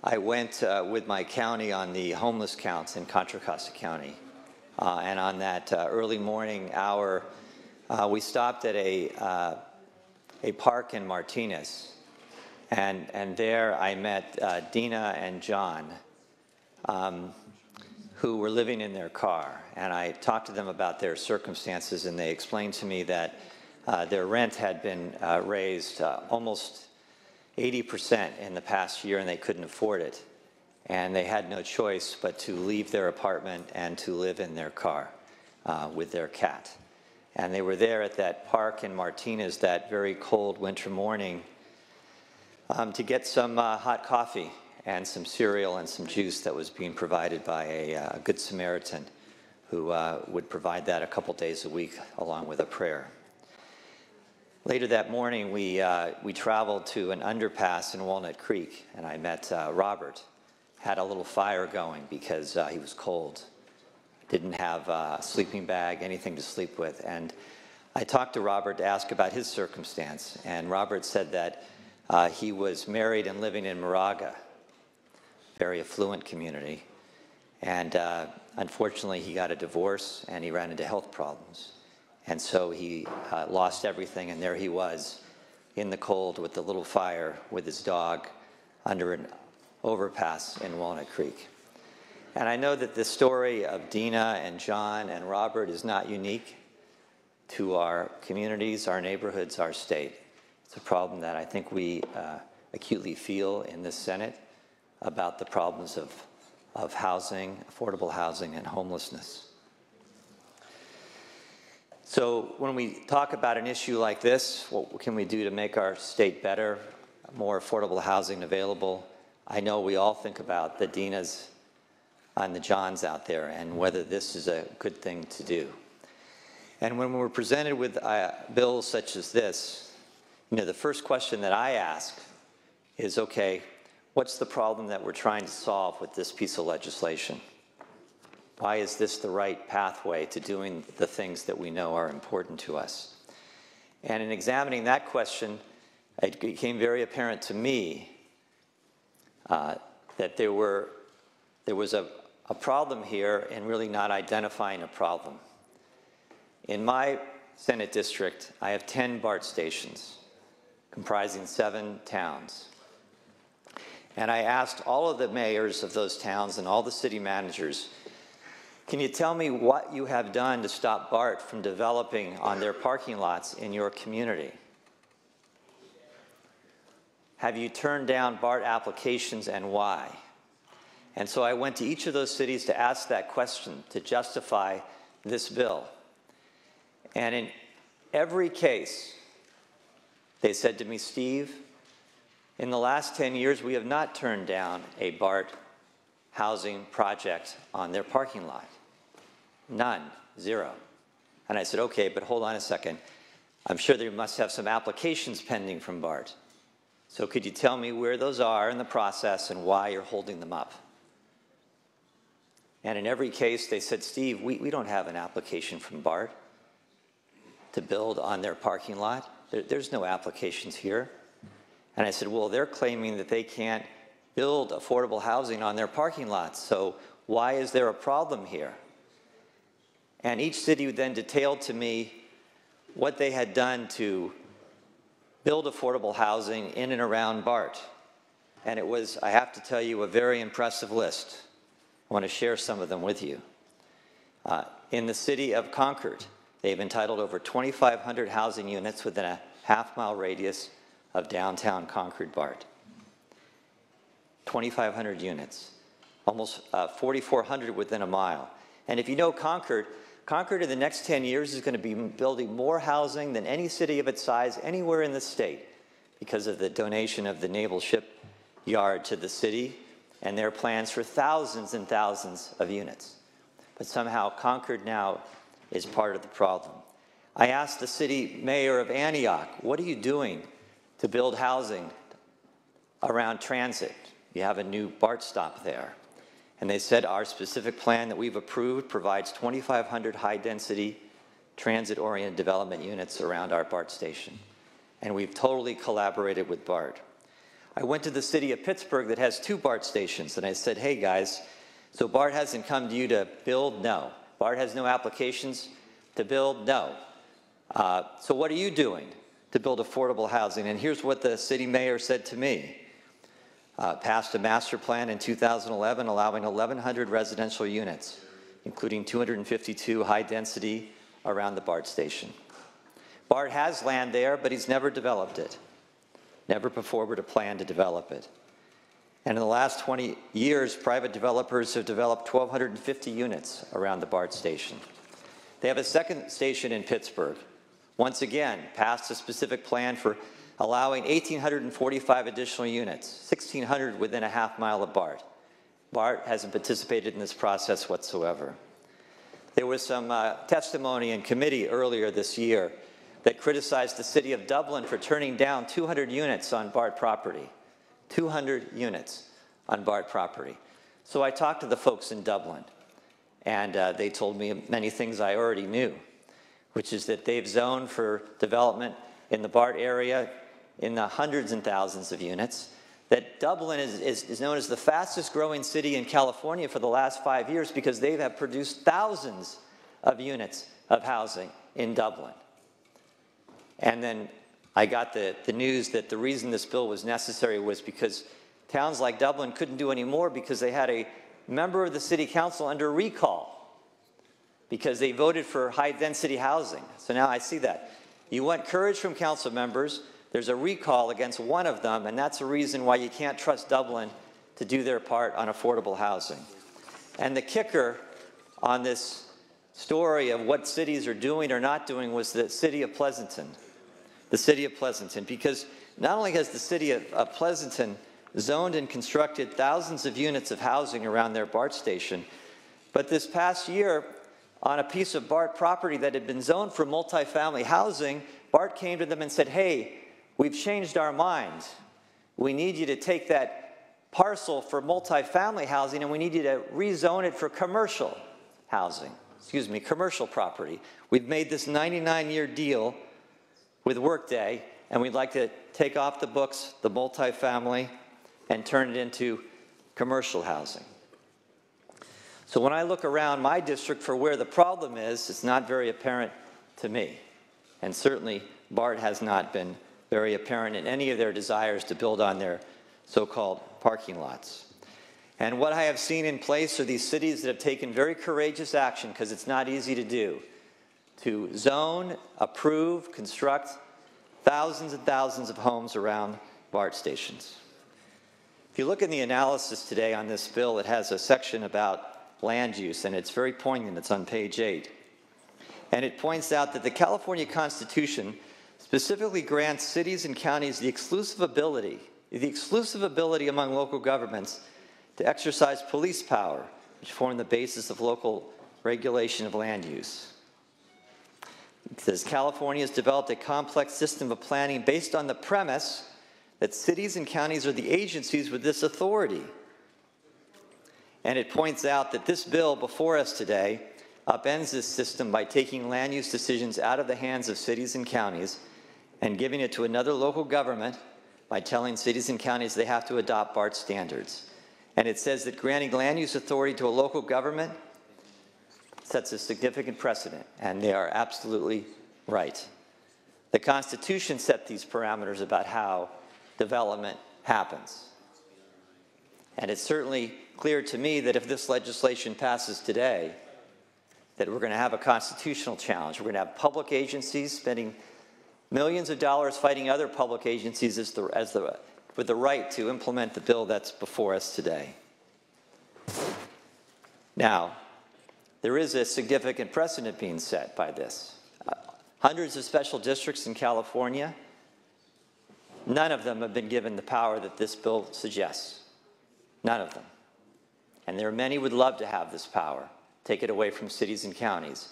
I went with my county on the homeless counts in Contra Costa County. And on that early morning hour, we stopped at a park in Martinez. And there I met Dina and John, who were living in their car. And I talked to them about their circumstances, and they explained to me that their rent had been raised almost 80% in the past year, and they couldn't afford it. And they had no choice but to leave their apartment and to live in their car with their cat. And they were there at that park in Martinez that very cold winter morning to get some hot coffee and some cereal and some juice that was being provided by a Good Samaritan who would provide that a couple days a week along with a prayer. Later that morning, we traveled to an underpass in Walnut Creek, and I met Robert. Had a little fire going because he was cold. Didn't have a sleeping bag, anything to sleep with. And I talked to Robert to ask about his circumstance, and Robert said that he was married and living in Moraga, very affluent community. And unfortunately, he got a divorce, and he ran into health problems. And so he lost everything, and there he was in the cold with the little fire with his dog under an overpass in Walnut Creek. And I know that the story of Dina and John and Robert is not unique to our communities, our neighborhoods, our state. It's a problem that I think we acutely feel in this Senate about the problems of housing, affordable housing, and homelessness. So when we talk about an issue like this, what can we do to make our state better, more affordable housing available? I know we all think about the Dinas and the Johns out there and whether this is a good thing to do. And when we're presented with bills such as this, the first question that I ask is, okay, what's the problem that we're trying to solve with this piece of legislation? Why is this the right pathway to doing the things that we know are important to us? And in examining that question, it became very apparent to me that there was a problem here in really not identifying a problem. In my Senate district, I have 10 BART stations comprising 7 towns. And I asked all of the mayors of those towns and all the city managers, can you tell me what you have done to stop BART from developing on their parking lots in your community? Have you turned down BART applications and why? And so I went to each of those cities to ask that question to justify this bill. And in every case, they said to me, Steve, in the last 10 years, we have not turned down a BART housing project on their parking lot. None, 0. And I said, okay, but hold on a second. I'm sure they must have some applications pending from BART. So could you tell me where those are in the process and why you're holding them up? And in every case, they said, Steve, we don't have an application from BART to build on their parking lot. There's no applications here. And I said, well, they're claiming that they can't build affordable housing on their parking lots. So why is there a problem here? And each city then detailed to me what they had done to build affordable housing in and around BART. And it was, I have to tell you, a very impressive list. I want to share some of them with you. In the city of Concord, they've entitled over 2,500 housing units within a half-mile radius of downtown Concord BART. 2,500 units, almost 4,400 within a mile. And if you know Concord in the next 10 years is going to be building more housing than any city of its size anywhere in the state because of the donation of the Naval Shipyard to the city and their plans for thousands and thousands of units. But somehow Concord now is part of the problem. I asked the city mayor of Antioch, what are you doing to build housing around transit? You have a new BART stop there. And they said our specific plan that we've approved provides 2,500 high-density transit-oriented development units around our BART station. And we've totally collaborated with BART. I went to the city of Pittsburgh that has 2 BART stations, and I said, hey guys, so BART hasn't come to you to build? No. BART has no applications to build? No. So what are you doing to build affordable housing? And here's what the city mayor said to me. Passed a master plan in 2011 allowing 1,100 residential units, including 252 high density around the BART station. BART has land there, but he's never developed it. Never put forward a plan to develop it. And in the last 20 years, private developers have developed 1,250 units around the BART station. They have a second station in Pittsburgh. Once again, passed a specific plan for allowing 1,845 additional units, 1,600 within a half-mile of BART. BART hasn't participated in this process whatsoever. There was some testimony in committee earlier this year that criticized the city of Dublin for turning down 200 units on BART property. 200 units on BART property. So I talked to the folks in Dublin, and they told me many things I already knew, which is that they've zoned for development in the BART area in the hundreds and thousands of units, that Dublin is known as the fastest growing city in California for the last 5 years because they have produced thousands of units of housing in Dublin. And then I got the news that the reason this bill was necessary was because towns like Dublin couldn't do any more because they had a member of the city council under recall because they voted for high-density housing. So now I see that. You want courage from council members. There's a recall against one of them, and that's a reason why you can't trust Dublin to do their part on affordable housing. And the kicker on this story of what cities are doing or not doing was the city of Pleasanton. The city of Pleasanton, because not only has the city of Pleasanton zoned and constructed thousands of units of housing around their BART station, but this past year, on a piece of BART property that had been zoned for multifamily housing, BART came to them and said, hey, we've changed our mind. We need you to take that parcel for multifamily housing and we need you to rezone it for commercial housing, commercial property. We've made this 99-year deal with Workday, and we'd like to take off the books the multifamily and turn it into commercial housing. So when I look around my district for where the problem is, it's not very apparent to me. And certainly BART has not been very apparent in any of their desires to build on their so-called parking lots. And what I have seen in place are these cities that have taken very courageous action, because it's not easy to do, to zone, approve, construct thousands and thousands of homes around BART stations. If you look in the analysis today on this bill, it has a section about land use, and it's very poignant. It's on page 8. And it points out that the California Constitution specifically grants cities and counties the exclusive ability among local governments to exercise police power, which form the basis of local regulation of land use. It says California has developed a complex system of planning based on the premise that cities and counties are the agencies with this authority. And it points out that this bill before us today upends this system by taking land use decisions out of the hands of cities and counties and giving it to another local government by telling cities and counties they have to adopt BART standards. And it says that granting land use authority to a local government sets a significant precedent, and they are absolutely right. The Constitution set these parameters about how development happens. And it's certainly clear to me that if this legislation passes today, that we're going to have a constitutional challenge. We're going to have public agencies spending millions of dollars fighting other public agencies with the right to implement the bill that's before us today. Now, there is a significant precedent being set by this. Hundreds of special districts in California, none of them have been given the power that this bill suggests. None of them. And there are many who would love to have this power, take it away from cities and counties.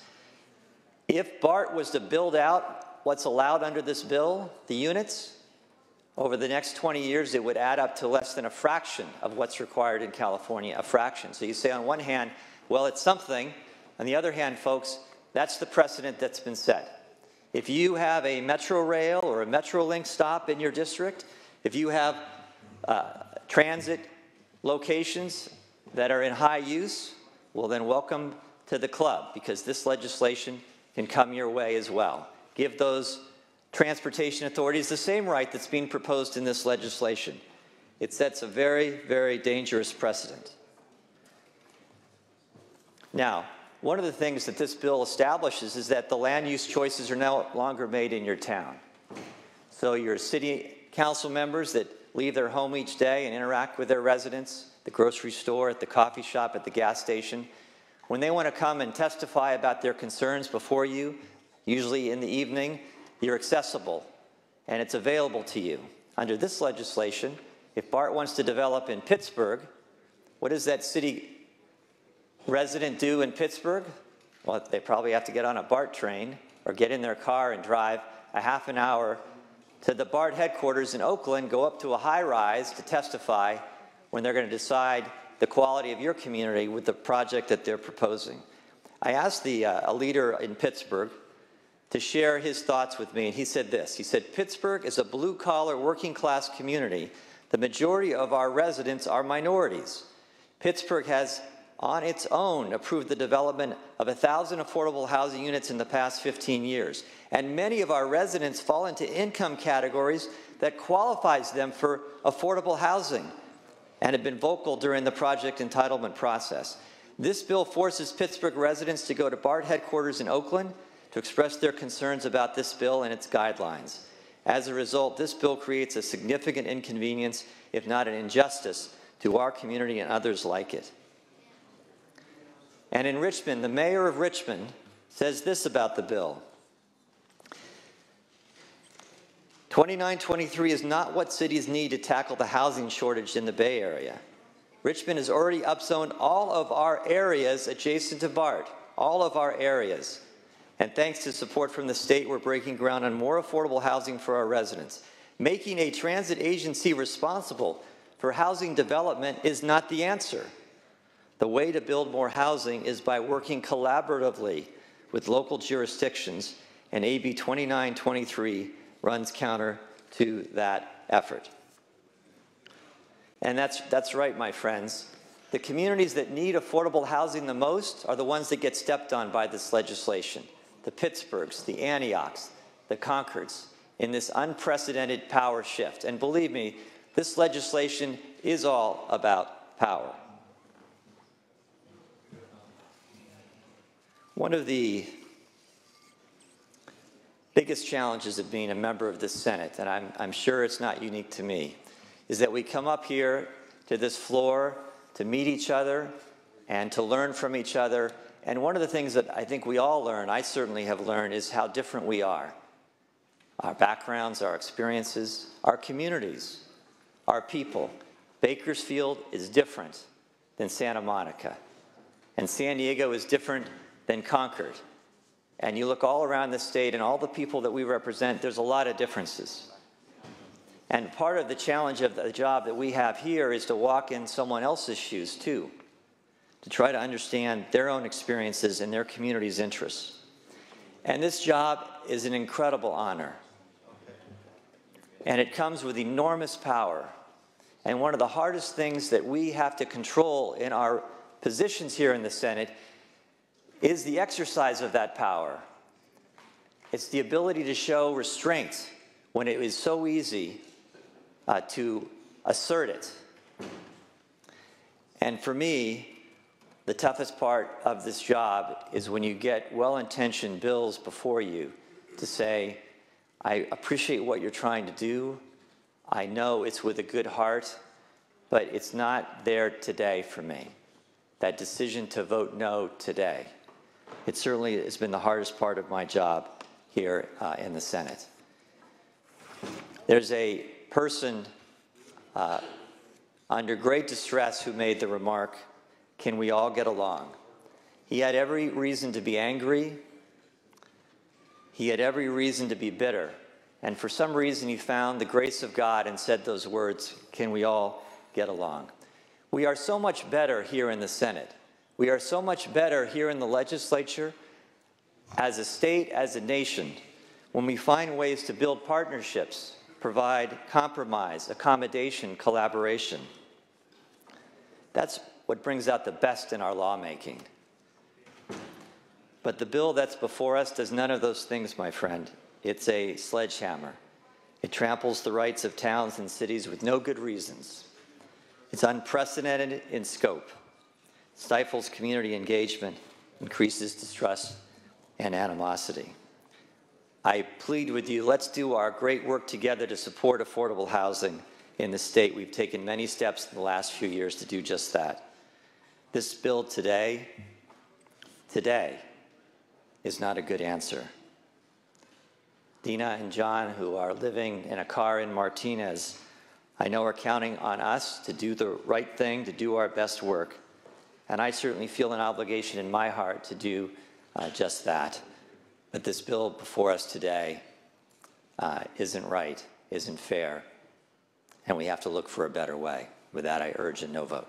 If BART was to build out what's allowed under this bill, the units, over the next 20 years, it would add up to less than a fraction of what's required in California, a fraction. So you say on one hand, well, it's something. On the other hand, folks, that's the precedent that's been set. If you have a Metro Rail or a Metrolink stop in your district, if you have transit locations that are in high use, well then welcome to the club, because this legislation can come your way as well. Give those transportation authorities the same right that's being proposed in this legislation. It sets a very, very dangerous precedent. Now, one of the things that this bill establishes is that the land use choices are no longer made in your town. So your city council members that leave their home each day and interact with their residents, the grocery store, at the coffee shop, at the gas station, when they want to come and testify about their concerns before you, usually in the evening, you're accessible and it's available to you. Under this legislation, if BART wants to develop in Pittsburgh, what does that city resident do in Pittsburgh? Well, they probably have to get on a BART train or get in their car and drive a half an hour to the BART headquarters in Oakland, go up to a high-rise to testify when they're going to decide the quality of your community with the project that they're proposing. I asked a leader in Pittsburgh to share his thoughts with me, and he said this. He said, Pittsburgh is a blue-collar, working-class community. The majority of our residents are minorities. Pittsburgh has, on its own, approved the development of 1,000 affordable housing units in the past 15 years. And many of our residents fall into income categories that qualifies them for affordable housing and have been vocal during the project entitlement process. This bill forces Pittsburgh residents to go to BART headquarters in Oakland to express their concerns about this bill and its guidelines. As a result, this bill creates a significant inconvenience, if not an injustice, to our community and others like it. And in Richmond, the mayor of Richmond says this about the bill. 2923 is not what cities need to tackle the housing shortage in the Bay Area. Richmond has already upzoned all of our areas adjacent to BART, all of our areas. And thanks to support from the state, we're breaking ground on more affordable housing for our residents. Making a transit agency responsible for housing development is not the answer. The way to build more housing is by working collaboratively with local jurisdictions, and AB 2923 runs counter to that effort. And that's right, my friends. The communities that need affordable housing the most are the ones that get stepped on by this legislation. The Pittsburghs, the Antiochs, the Concords, in this unprecedented power shift. And believe me, this legislation is all about power. One of the biggest challenges of being a member of the Senate, and I'm sure it's not unique to me, is that we come up here to this floor to meet each other and to learn from each other. And one of the things that I think we all learn, I certainly have learned, is how different we are. Our backgrounds, our experiences, our communities, our people. Bakersfield is different than Santa Monica. And San Diego is different than Concord. And you look all around the state and all the people that we represent, there's a lot of differences. And part of the challenge of the job that we have here is to walk in someone else's shoes too, to try to understand their own experiences and their community's interests. And this job is an incredible honor. And it comes with enormous power. And one of the hardest things that we have to control in our positions here in the Senate is the exercise of that power. It's the ability to show restraint when it is so easy to assert it. And for me, the toughest part of this job is when you get well-intentioned bills before you to say, I appreciate what you're trying to do. I know it's with a good heart, but it's not there today for me. That decision to vote no today. It certainly has been the hardest part of my job here in the Senate. There's a person under great distress who made the remark, can we all get along? He had every reason to be angry. He had every reason to be bitter. And for some reason, he found the grace of God and said those words, can we all get along? We are so much better here in the Senate. We are so much better here in the legislature, as a state, as a nation, when we find ways to build partnerships provide compromise, accommodation, collaboration. That's what brings out the best in our lawmaking. But the bill that's before us does none of those things, my friend. It's a sledgehammer. It tramples the rights of towns and cities with no good reasons. It's unprecedented in scope, stifles community engagement, increases distrust and animosity. I plead with you, let's do our great work together to support affordable housing in the state. We've taken many steps in the last few years to do just that. This bill today is not a good answer. Dina and John, who are living in a car in Martinez, I know are counting on us to do the right thing, to do our best work. And I certainly feel an obligation in my heart to do just that. But this bill before us today isn't right, isn't fair, and we have to look for a better way. With that, I urge a no vote.